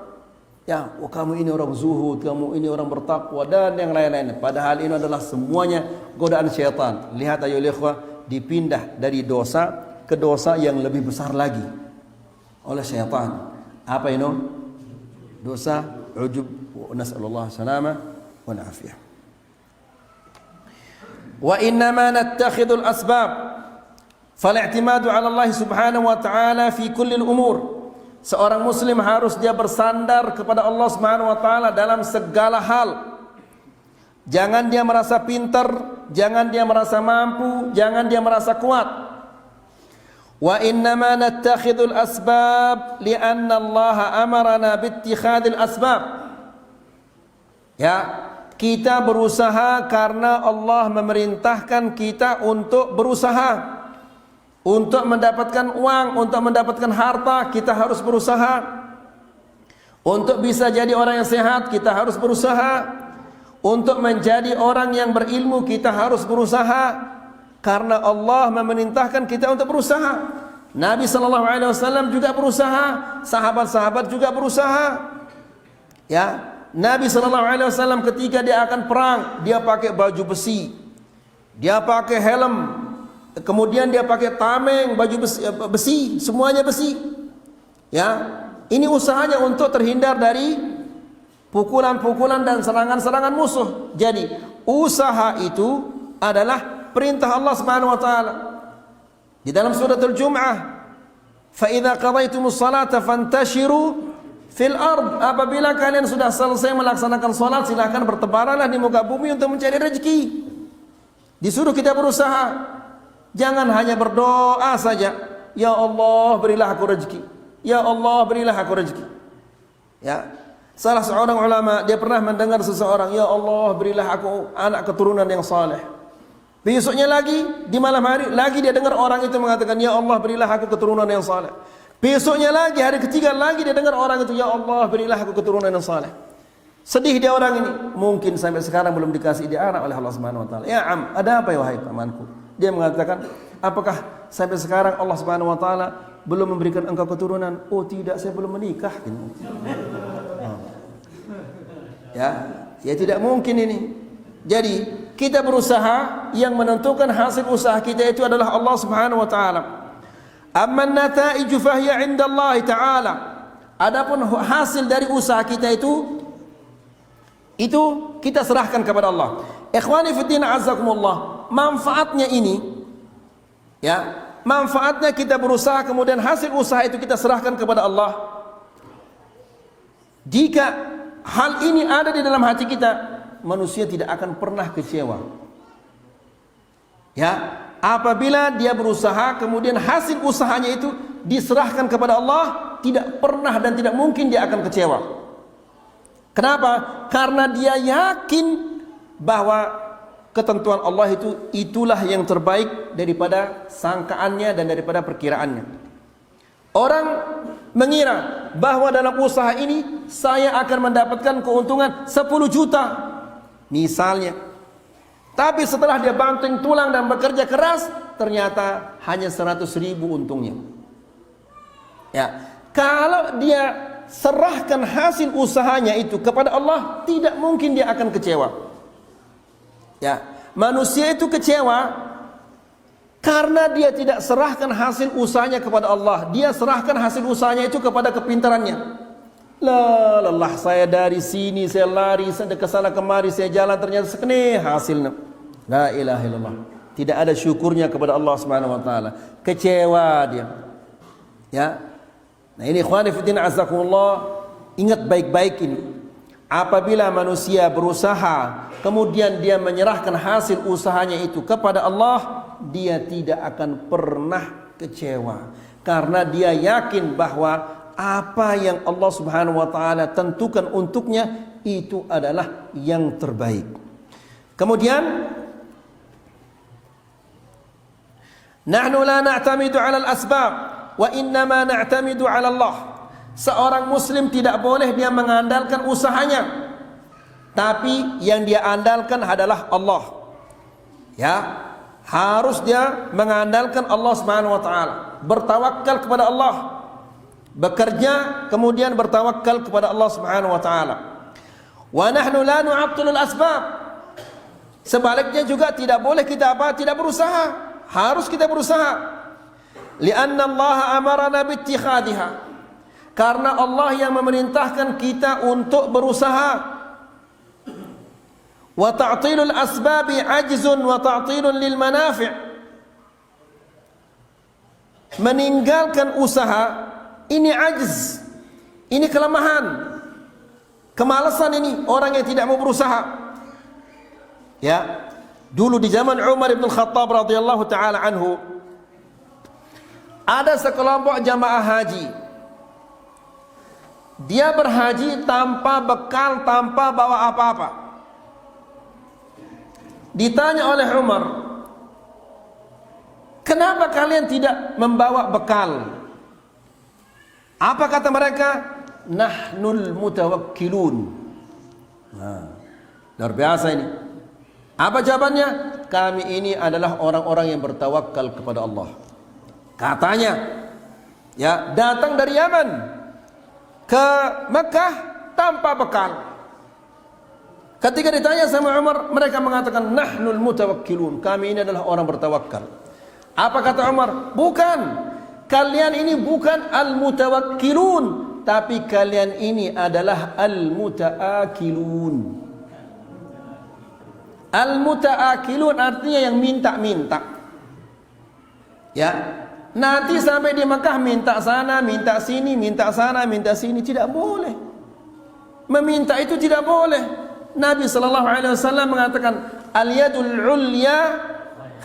ya, oh, kamu ini orang zuhud, kamu ini orang bertakwa dan yang lain-lain. Padahal ini adalah semuanya godaan syaitan. Lihat ayo ikhwah, dipindah dari dosa ke dosa yang lebih besar lagi oleh syaitan. Apa ini? Dosa ujub. Nasallallahu salama wa afiyah. Wa innama nattakhidul asbab fal-i'timadu 'ala Allah subhanahu wa ta'ala fi kulli al-umur. Seorang muslim harus dia bersandar kepada Allah Subhanahu wa taala dalam segala hal. Jangan dia merasa pintar, jangan dia merasa mampu, jangan dia merasa kuat. Wa innama nattakhidul asbab li'anna Allah amarana biittikhadil asbab. Ya, kita berusaha karena Allah memerintahkan kita untuk berusaha. Untuk mendapatkan uang, untuk mendapatkan harta, kita harus berusaha. Untuk bisa jadi orang yang sehat, kita harus berusaha. Untuk menjadi orang yang berilmu, kita harus berusaha. Karena Allah memerintahkan kita untuk berusaha. Nabi SAW juga berusaha, sahabat-sahabat juga berusaha. Ya, Nabi SAW ketika dia akan perang, dia pakai baju besi, dia pakai helm. Kemudian dia pakai tameng, baju besi, semuanya besi. Ya, ini usahanya untuk terhindar dari pukulan-pukulan dan serangan-serangan musuh. Jadi, usaha itu adalah perintah Allah Subhanahu wa taala. Di dalam suratul Jum'ah, "Fa idza qadaytumus salata fantashiru fil ard." Apabila kalian sudah selesai melaksanakan salat, silakan bertebaranlah di muka bumi untuk mencari rezeki. Disuruh kita berusaha. Jangan hanya berdoa saja, ya Allah berilah aku rezeki, ya Allah berilah aku rezeki. Ya, salah seorang ulama dia pernah mendengar seseorang, ya Allah berilah aku anak keturunan yang saleh. Besoknya lagi di malam hari lagi dia dengar orang itu mengatakan, ya Allah berilah aku keturunan yang saleh. Besoknya lagi hari ketiga lagi dia dengar orang itu, ya Allah berilah aku keturunan yang saleh. Sedih dia orang ini, mungkin sampai sekarang belum dikasih dia anak oleh Allah Subhanahu wa taala. Ya am, ada apa ya wahai pamanku? Dia mengatakan, apakah sampai sekarang Allah Subhanahu wa taala belum memberikan engkau keturunan? Oh tidak, saya belum menikah. Ya tidak mungkin ini. Jadi kita berusaha, yang menentukan hasil usaha kita itu adalah Allah Subhanahu wa taala. Amma an-nata'iju fahiya 'inda Allah taala. Adapun hasil dari usaha kita itu kita serahkan kepada Allah. Ikhwani fi din azzakumullah. Manfaatnya ini, ya, manfaatnya kita berusaha kemudian hasil usaha itu kita serahkan kepada Allah. Jika hal ini ada di dalam hati kita, manusia tidak akan pernah kecewa. Ya, apabila dia berusaha kemudian hasil usahanya itu diserahkan kepada Allah, tidak pernah dan tidak mungkin dia akan kecewa. Kenapa? Karena dia yakin bahwa ketentuan Allah itulah yang terbaik daripada sangkaannya dan daripada perkiraannya. Orang mengira bahwa dalam usaha ini saya akan mendapatkan keuntungan 10 juta misalnya. Tapi setelah dia banting tulang dan bekerja keras, ternyata hanya 100.000 untungnya. Ya, kalau dia serahkan hasil usahanya itu kepada Allah, tidak mungkin dia akan kecewa. Ya, manusia itu kecewa karena dia tidak serahkan hasil usahanya kepada Allah. Dia serahkan hasil usahanya itu kepada kepintarannya. Lelah saya dari sini, saya lari, saya ke sana kemari, saya jalan, ternyata sekene hasilnya. La ilaha illallah. Tidak ada syukurnya kepada Allah Subhanahu wa taala. Kecewa dia. Ya. Nah, ini ikhwani fillah azakumullah, ingat baik-baik ini. Apabila manusia berusaha kemudian dia menyerahkan hasil usahanya itu kepada Allah, dia tidak akan pernah kecewa karena dia yakin bahwa apa yang Allah Subhanahu wa taala tentukan untuknya itu adalah yang terbaik. Kemudian nahnu la na'tamidu 'ala al-asbab wa innama na'tamidu 'ala Allah. Seorang muslim tidak boleh dia mengandalkan usahanya, tapi yang dia andalkan adalah Allah. Ya, harus dia mengandalkan Allah Subhanahu wa taala. bertawakal kepada Allah. Bekerja kemudian bertawakal kepada Allah Subhanahu wa taala. Wa nahnu la nu'attilul asbab. Sebaliknya juga tidak boleh kita tidak berusaha. Harus kita berusaha. Lianna Allah amarana bittikhadhiha. Karena Allah yang memerintahkan kita untuk berusaha. Wa ta'tilul asbabi ajzun wa ta'tilun lil manafi'. Meninggalkan usaha ini ajz. Ini kelemahan. Kemalasan ini orang yang tidak mau berusaha. Ya. Dulu di zaman Umar bin Khattab radhiyallahu taala anhu, ada sekelompok jamaah haji. Dia berhaji tanpa bekal, tanpa bawa apa-apa. Ditanya oleh Umar, kenapa kalian tidak membawa bekal? Apa kata mereka? Nahnul mutawakkilun. Nah, luar biasa ini. Apa jawabannya? Kami ini adalah orang-orang yang bertawakal kepada Allah. Katanya, ya, datang dari Yaman ke Mekah tanpa bekal. Ketika ditanya sama Umar, mereka mengatakan nahnul mutawakkilun. Kami ini adalah orang bertawakal. Apa kata Umar? Bukan. Kalian ini bukan al-mutawakkilun, tapi kalian ini adalah al-mutaakilun. Al-mutaakilun artinya yang minta-minta. Ya. Nanti sampai di Mekah minta sana, minta sini, minta sana, minta sini, tidak boleh. Meminta itu tidak boleh. Nabi sallallahu alaihi wasallam mengatakan, al-yadul ulya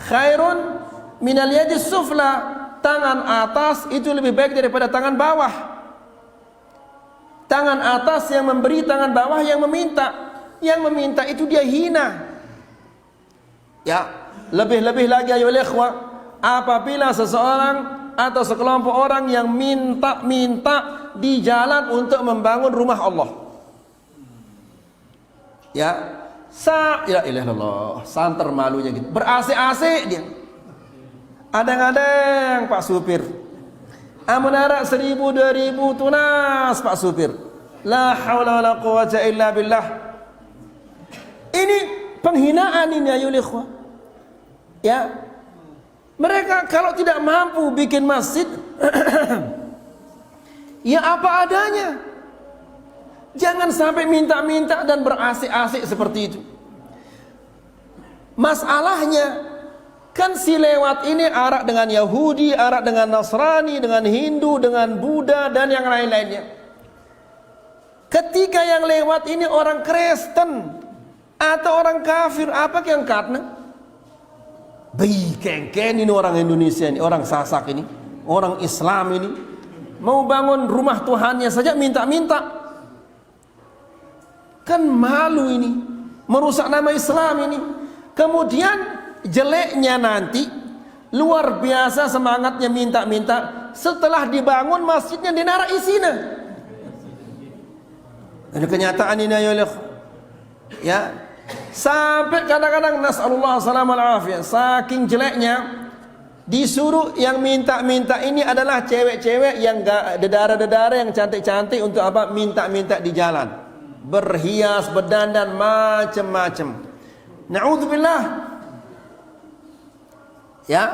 khairun min al-yadis sufla. Tangan atas itu lebih baik daripada tangan bawah. Tangan atas yang memberi, tangan bawah yang meminta. Yang meminta itu dia hina. Ya, lebih-lebih lagi ayo ikhwah, apabila seseorang atau sekelompok orang yang minta-minta di jalan untuk membangun rumah Allah. Ya, ya ilah, santer malunya gitu. Ber-AC dia. Adang-adang Pak supir. Amunara 1000 2000 tunas Pak supir. La haula wala quwwata illa billah. Ini penghinaan ini ayo ikhwah. Ya. Mereka kalau tidak mampu bikin masjid ya apa adanya. Jangan sampai minta-minta dan berasik-asik seperti itu. Masalahnya kan si lewat ini arak dengan Yahudi, arak dengan Nasrani, dengan Hindu, dengan Buddha dan yang lain-lainnya. Ketika yang lewat ini orang Kristen atau orang kafir, apa yang katna? Kengken ini orang Indonesia ini, orang Sasak ini, orang Islam ini mau bangun rumah Tuhannya saja minta-minta. Kan malu ini, merusak nama Islam ini. Kemudian jeleknya nanti luar biasa semangatnya minta-minta, setelah dibangun masjidnya dinara isina. Ini kenyataan ini ya. Sampai kadang-kadang nasallallahu salam al afiyah, saking jeleknya disuruh yang minta-minta ini adalah cewek-cewek yang dedara-dedara yang cantik-cantik untuk apa? Minta-minta di jalan, berhias, berdandan macam-macam. Na'udzubillah. Ya,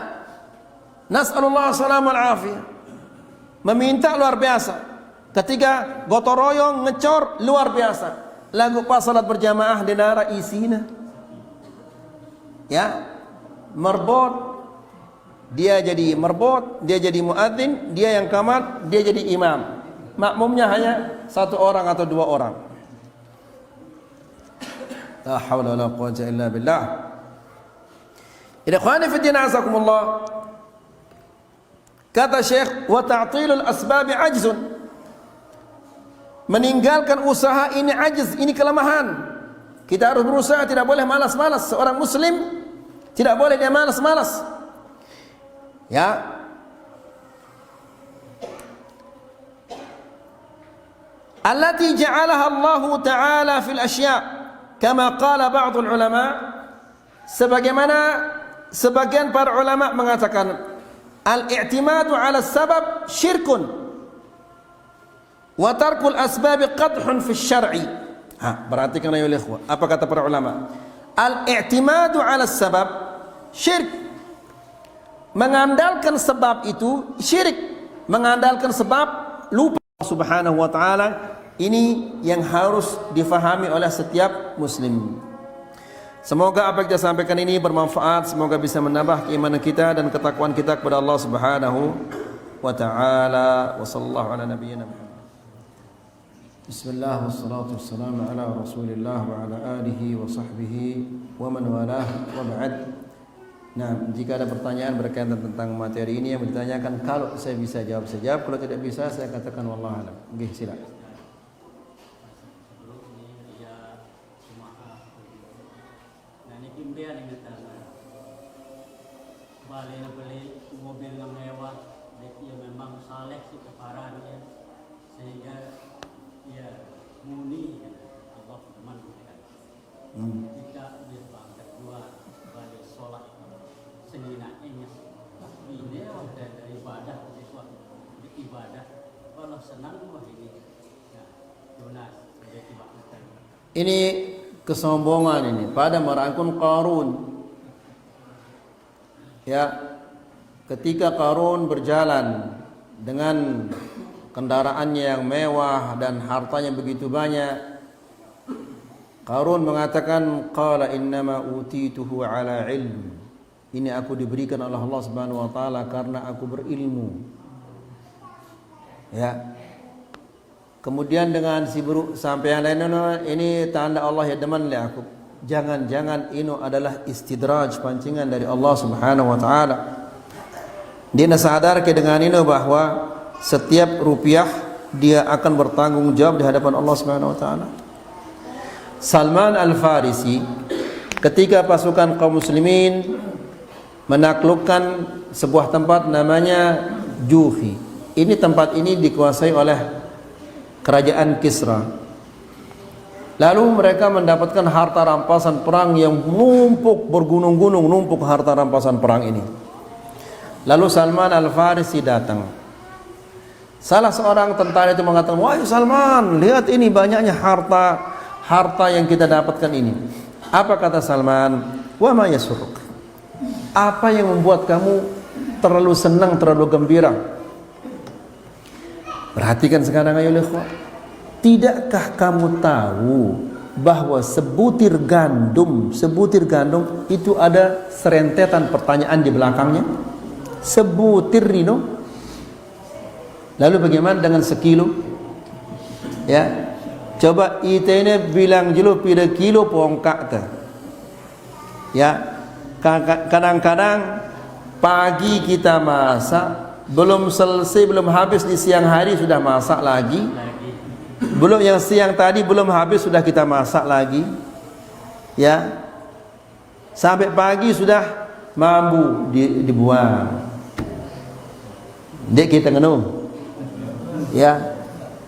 nasallallahu salam al afiyah, meminta luar biasa. Ketika gotong royong ngecor luar biasa. Lagu pas salat berjamaah dinara isina. Ya, merbot. Dia jadi merbot, dia jadi muadzin, dia yang qamat, dia jadi imam. Makmumnya hanya 1 orang atau 2 orang. La haula wala quwwata illa billah. Ikhwani fi din azakumullah. Kata Syekh, wa ta'tilul asbab ajzun. Meninggalkan usaha ini ajiz, ini kelemahan. Kita harus berusaha, tidak boleh malas-malas. Seorang muslim tidak boleh dia malas-malas. Ya. Allati ja'alaha Allah Ta'ala fil asya' kama qala ba'd ulama, sebagaimana sebagian para ulama mengatakan, al-i'timadu 'ala sabab syirkun wa tarkul asbab qadhun fi syar'i. Perhatikan ayo ikhwah, apa kata para ulama? Al-i'timadu 'ala sabab syirik. Mengandalkan sebab itu syirik. Mengandalkan sebab lupa Subhanahu wa taala. Ini yang harus difahami oleh setiap muslim. Semoga apa yang kita sampaikan ini bermanfaat, semoga bisa menambah keimanan kita dan ketakwaan kita kepada Allah Subhanahu wa taala. Wa sallallahu ala nabiyyina Muhammad. Bismillah wassalatu wassalamu ala Rasulillah wa ala alihi wa sahbihi wa man walah wa ba'd. Nah, jika ada pertanyaan berkaitan tentang materi ini yang ditanyakan, kalau saya bisa jawab saya jawab, kalau tidak bisa saya katakan wallahu a'lam. Nggih, silakan. Kemudian yang beli mobil yang mewah, dia memang saleh si keparannya, sehingga ya muni Allah firman jika dia bangkat dua balik sholat senginaknya ini dari ibadah sesuatu ibadah kalau senang wah ini Jonas ini kesombongan ini pada merangkul Qarun. Ya, ketika Qarun berjalan dengan kendaraannya yang mewah dan hartanya begitu banyak, Qarun mengatakan qala innama utituhu ala ilm. Ini aku diberikan oleh Allah Subhanahu wa taala karena aku berilmu. Ya. Kemudian dengan si buruk sampai yang lain, ini tanda Allah ya deman li aku. Jangan-jangan ini adalah istidraj, pancingan dari Allah Subhanahu wa taala. Dia sadar ke dengan ini bahwa setiap rupiah dia akan bertanggung jawab di hadapan Allah Subhanahu wa taala. Salman Al-Farisi ketika pasukan kaum muslimin menaklukkan sebuah tempat namanya Juhi. Ini tempat ini dikuasai oleh kerajaan Kisra. Lalu mereka mendapatkan harta rampasan perang yang numpuk bergunung-gunung, numpuk harta rampasan perang ini. Lalu Salman Al-Farisi datang. Salah seorang tentara itu mengatakan, "Wahai Salman, lihat ini banyaknya harta yang kita dapatkan ini." Apa kata Salman? "Wa ma yasurruk?" Apa yang membuat kamu terlalu senang, terlalu gembira? Perhatikan sekarang ayo ikhwah. Tidakkah kamu tahu bahwa sebutir gandum itu ada serentetan pertanyaan di belakangnya? Sebutir rino. Lalu bagaimana dengan sekilo? Ya. Coba ini bilang dulu pira kilo pongkak ta. Ya. Kadang-kadang pagi kita masak, belum selesai, belum habis di siang hari sudah masak lagi. Belum yang siang tadi belum habis sudah kita masak lagi. Ya. Sampai pagi sudah mambu dibuang. Dek kita ngenu. Ya.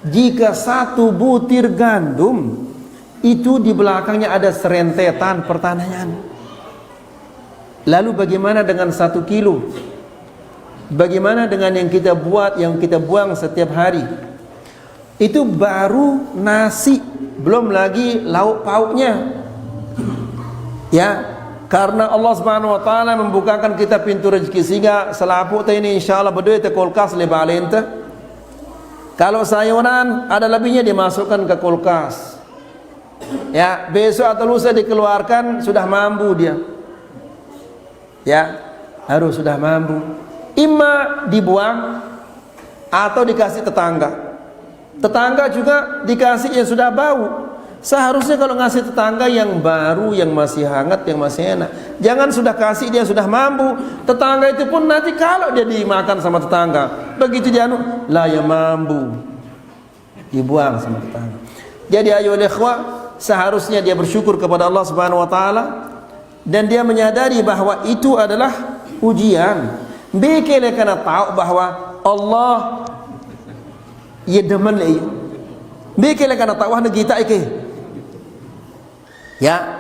Jika satu butir gandum itu di belakangnya ada serentetan pertanyaan. Lalu bagaimana dengan 1 kilo? Bagaimana dengan yang kita buang setiap hari? Itu baru nasi, belum lagi lauk pauknya. Ya, karena Allah Subhanahu wa taala membukakan kita pintu rezeki sehingga selaput ini insyaallah berdua te kulkas le balenta. Kalau sayuran ada lebihnya dimasukkan ke kulkas. Ya, besok atau lusa dikeluarkan sudah mampu dia. Ya, harus sudah mampu. Imma dibuang atau dikasih tetangga. Tetangga juga dikasih yang sudah bau. Seharusnya kalau ngasih tetangga yang baru, yang masih hangat, yang masih enak. Jangan sudah kasih dia sudah mampu. Tetangga itu pun nanti kalau dia dimakan sama tetangga, begitu dia lah ya mampu, dibuang sama tetangga. Jadi ayo ikhwah, seharusnya dia bersyukur kepada Allah Subhanahu wa taala dan dia menyadari bahwa itu adalah ujian. Bekele kana tahu bahwa Allah ya demen le. Bekele kana tahu hana kita ike. Ya.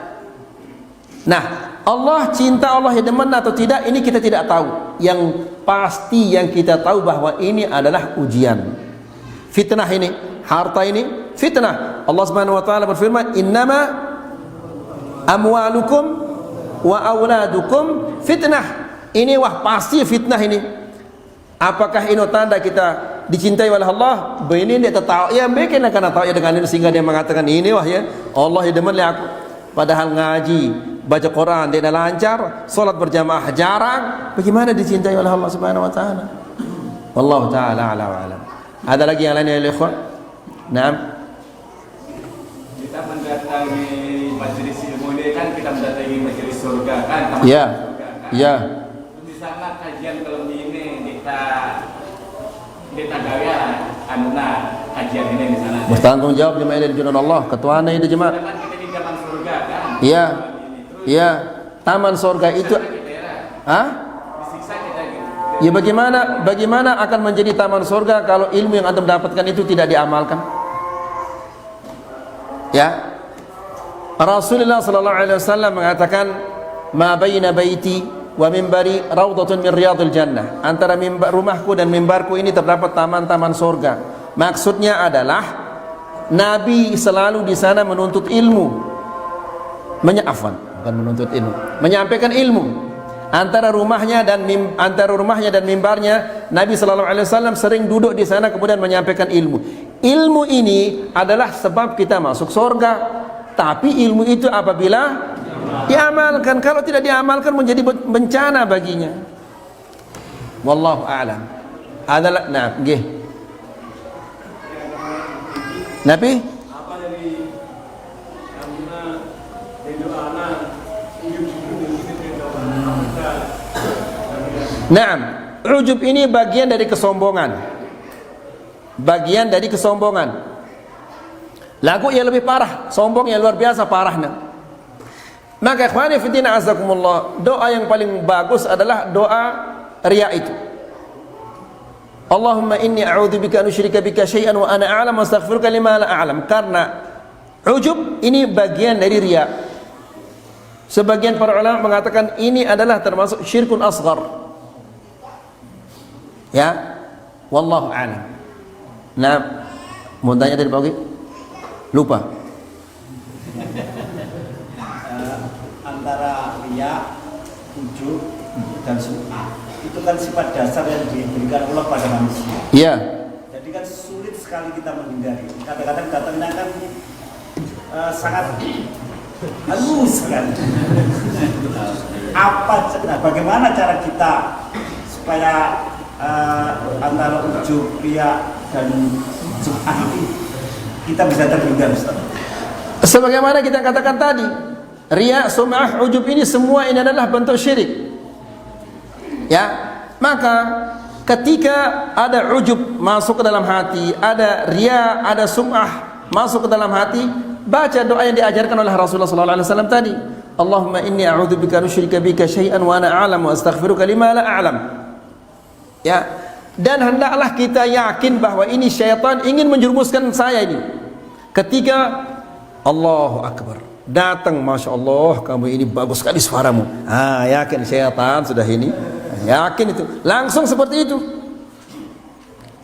Nah, Allah cinta Allah ya demen atau tidak ini kita tidak tahu. yang pasti yang kita tahu bahwa ini adalah ujian. Fitnah ini, harta ini fitnah. Allah Subhanahu wa taala berfirman, "Innama amwalukum wa auladukum fitnah." Ini wah pasti fitnah ini. Apakah ini tanda kita dicintai oleh Allah? Begini dia tahu ya, mungkin akan tahu ya dengan ini sehingga dia mengatakan ini wah ya Allah ya demen aku. Padahal ngaji, baca Quran dia dah lancar, solat berjamaah jarang. Bagaimana dicintai oleh Allah Subhanahu wa taala? Wallahu taala a'la wa a'lam. Ada lagi yang lain ya ikhwan? Naam. Kita mendatangi majelis ilmu ini kan kita mendatangi majelis surga kan? Ya. Ya. Di sana kajian kalau ini kita gaya anuna kajian ini di sana. Bertanggung jawab jemaah ini di jalan Allah, ketuanya ini jemaah. Kan kita di taman surga kan? Iya. Iya. Taman surga itu hah? Disiksa kita gitu. Ya bagaimana akan menjadi taman surga kalau ilmu yang antum dapatkan itu tidak diamalkan? Ya. Rasulullah sallallahu alaihi wasallam mengatakan, "Ma baina baiti wa mimbari raudhatun min riyadil jannah." Antara rumahku dan mimbarku ini terdapat taman-taman surga. Maksudnya adalah Nabi selalu di sana menuntut ilmu. Bukan menuntut ilmu, menyampaikan ilmu. Antara rumahnya dan mimbarnya, Nabi sallallahu alaihi wasallam sering duduk di sana kemudian menyampaikan ilmu. Ilmu ini adalah sebab kita masuk surga. Tapi ilmu itu apabila diamalkan, kalau tidak diamalkan menjadi bencana baginya. Wallahu a'lam. Adalah nggih. Nabi Apa dari amna doana Naam, ujub ini bagian dari kesombongan. Bagian dari kesombongan. Lagu yang lebih parah, sombong yang luar biasa parahnya. Maka ikhwani fillah azakumullah, doa yang paling bagus adalah doa riya itu. Allahumma inni a'udzubika an usyrika bika syai'an wa ana a'lam wa astaghfiruka lima la a'lam. Karena ujub ini bagian dari riya. Sebagian para ulama mengatakan ini adalah termasuk syirkun asghar. Ya, wallahu a'lam. Nah, mau tanya tadi pagi? Lupa. Antara riya, ujub dan sum'ah itu kan sifat dasar yang diberikan Allah pada manusia. Iya. Jadi kan sulit sekali kita menghindari. Kadang-kadang datangnya kan sangat halus kan. Bagaimana cara kita supaya antara ujub, riya dan sum'ah ini kita bisa terhindar, Ustaz? Sebagaimana kita katakan tadi, riya, sum'ah, ujub ini semua ini adalah bentuk syirik. Ya, maka ketika ada ujub masuk ke dalam hati, ada riya, ada sum'ah masuk ke dalam hati, baca doa yang diajarkan oleh Rasulullah sallallahu alaihi wasallam tadi. Allahumma inni a'udzubika an usyrika bika syai'an wa ana a'lam wa astaghfiruka lima la a'lam. Ya, dan hendaklah kita yakin bahwa ini syaitan ingin menjerumuskan saya ini. Ketika Allahu Akbar datang, Masya Allah kamu ini bagus sekali suaramu, yakin syaitan sudah ini, yakin itu, langsung seperti itu,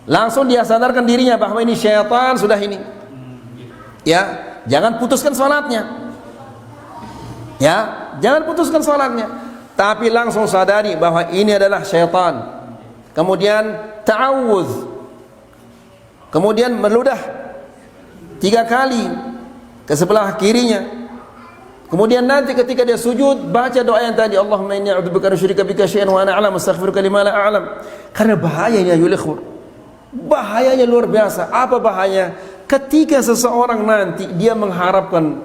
langsung dia sadarkan dirinya bahwa ini syaitan sudah ini. Ya, jangan putuskan sholatnya, ya, jangan putuskan sholatnya, tapi langsung sadari bahwa ini adalah syaitan. Kemudian ta'awudz, kemudian meludah 3 kali ke sebelah kirinya. Kemudian nanti ketika dia sujud baca doa yang tadi, Allahumma inni a'udzubika an usyrika bika syai'an wa ana a'lam astaghfiruka lima la a'lam. Karena bahayanya yulikhur, bahayanya luar biasa. Apa bahaya? Ketika seseorang nanti dia mengharapkan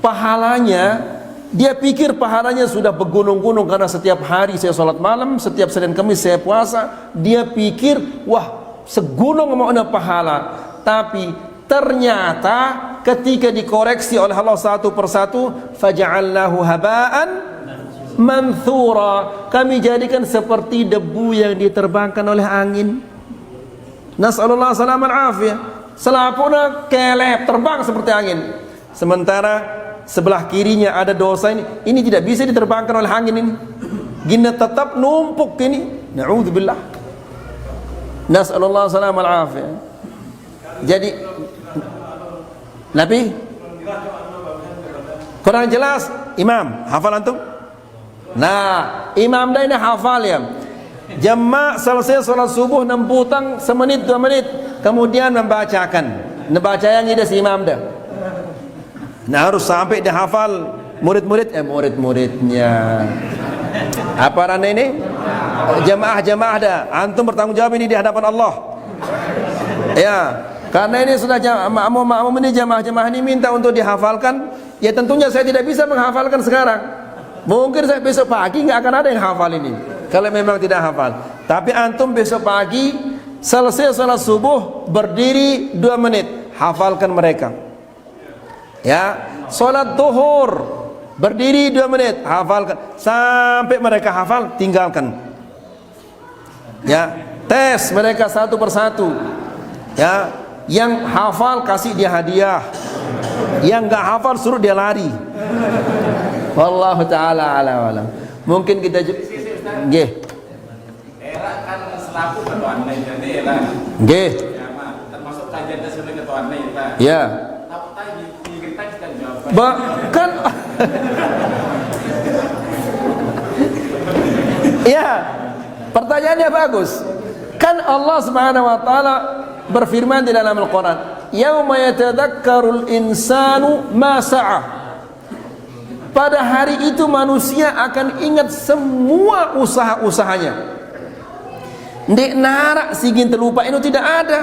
pahalanya, dia pikir pahalanya sudah bergunung-gunung karena setiap hari saya sholat malam, setiap Senin Kamis saya puasa. Dia pikir wah segunung mau ada pahala. Tapi ternyata ketika dikoreksi oleh Allah satu persatu, faja'alnahu haba'an manthura, kami jadikan seperti debu yang diterbangkan oleh angin. Nas'alullah salam al-afiyah. Selapuna kelep terbang seperti angin. Sementara sebelah kirinya ada dosa ini tidak bisa diterbangkan oleh angin ini. Gini tetap numpuk ini. Na'udzubillah. Nas'alullah salam al-afiyah. Jadi Nabi kurang jelas. Imam, hafal antum? Nah, imam dah ini hafal ya. Jemaah selesai solat subuh 6 putang semenit 2 menit, kemudian membacakan. Membaca yang ini si imam dah. Nah, harus sampai dia hafal murid-muridnya. Apa rana ini? Jemaah dah. Antum bertanggung jawab ini di hadapan Allah. Ya, karena ini sudah makmum ini jemaah ini minta untuk dihafalkan. Ya tentunya saya tidak bisa menghafalkan sekarang. Mungkin saya besok pagi nggak akan ada yang hafal ini. Kalau memang tidak hafal. Tapi antum besok pagi selesai salat subuh berdiri 2 menit, hafalkan mereka. Ya, salat zuhur berdiri 2 menit, hafalkan sampai mereka hafal, tinggalkan. Ya, tes mereka satu persatu. Ya, yang hafal kasih dia hadiah. Yang enggak hafal suruh dia lari. Wallahu taala alam. Mungkin kita nggih. Era kan selaku ketua jadi era. Nggih. Ya, termasuk kajian sebagai ketua era. Ya. Tapi kita jawab. Bahkan ya, pertanyaannya bagus. Kan Allah Subhanahu wa taala berfirman di dalam Al-Qur'an, "Yauma yatadzakkarul insanu ma sa'a." Pada hari itu manusia akan ingat semua usaha-usahanya. Ndek narak sigin terlupa itu tidak ada.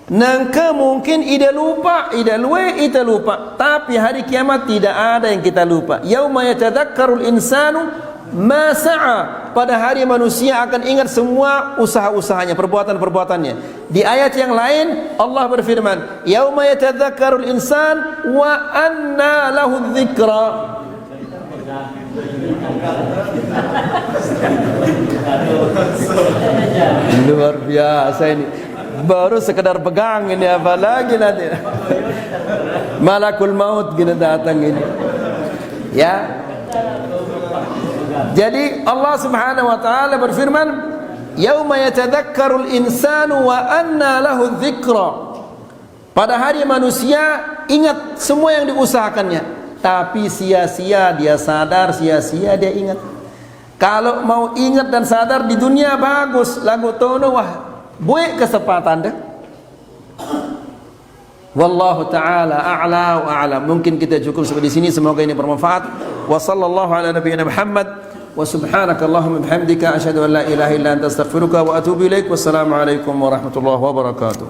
Nangka mungkin ida lupa, ida luwe ita lupa. Tapi hari kiamat tidak ada yang kita lupa. Yauma yatadzakkarul insanu ma sa'a. Pada hari manusia akan ingat semua usaha-usahanya, perbuatan-perbuatannya. Di ayat yang lain Allah berfirman, yauma yatadzakkarul insan wa anna lahu dzikra. Luar biasa ini. Baru sekedar pegang ini, apalagi nanti malakul maut gini datang ini. Ya. Jadi Allah Subhanahu wa taala berfirman, "Yauma yatadzakkarul insanu wa anna lahu dzikra." Pada hari manusia ingat semua yang diusahakannya, tapi sia-sia dia sadar, sia-sia dia ingat. Kalau mau ingat dan sadar di dunia bagus, lagu tono wah, buik kesempatan dah. Wallahu taala a'la wa a'lam. Mungkin kita cukup sampai di sini, semoga ini bermanfaat. Wa sallallahu ala nabiyyina Muhammad wa subhanaka Allahumma bihamdika asyhadu an la ilaha illa anta astaghfiruka wa atubu ilaik. Wassalamu alaikum warahmatullahi wabarakatuh.